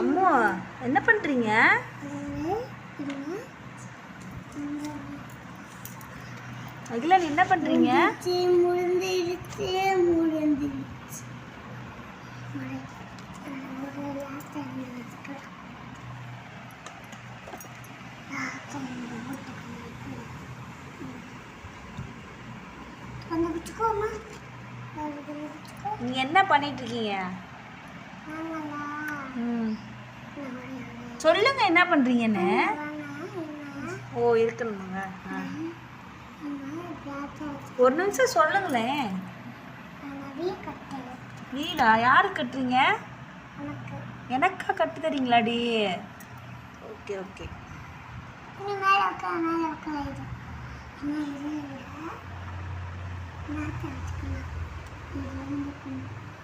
அம்மா என்ன பண்ணுறீங்க? அகிலா என்ன பண்ணுறீங்க? நீங்கள் என்ன பண்ணிட்டு இருக்கீங்க? சொல்லுங்க என்ன பண்ணுறீங்கன்னு. ஓ இருக்கணுங்க. ஒரு நிமிஷம் சொல்லுங்களேன். வீடா யாரு கட்டுறீங்க? எனக்கா கட்டு தரீங்களாடி? Okay okay.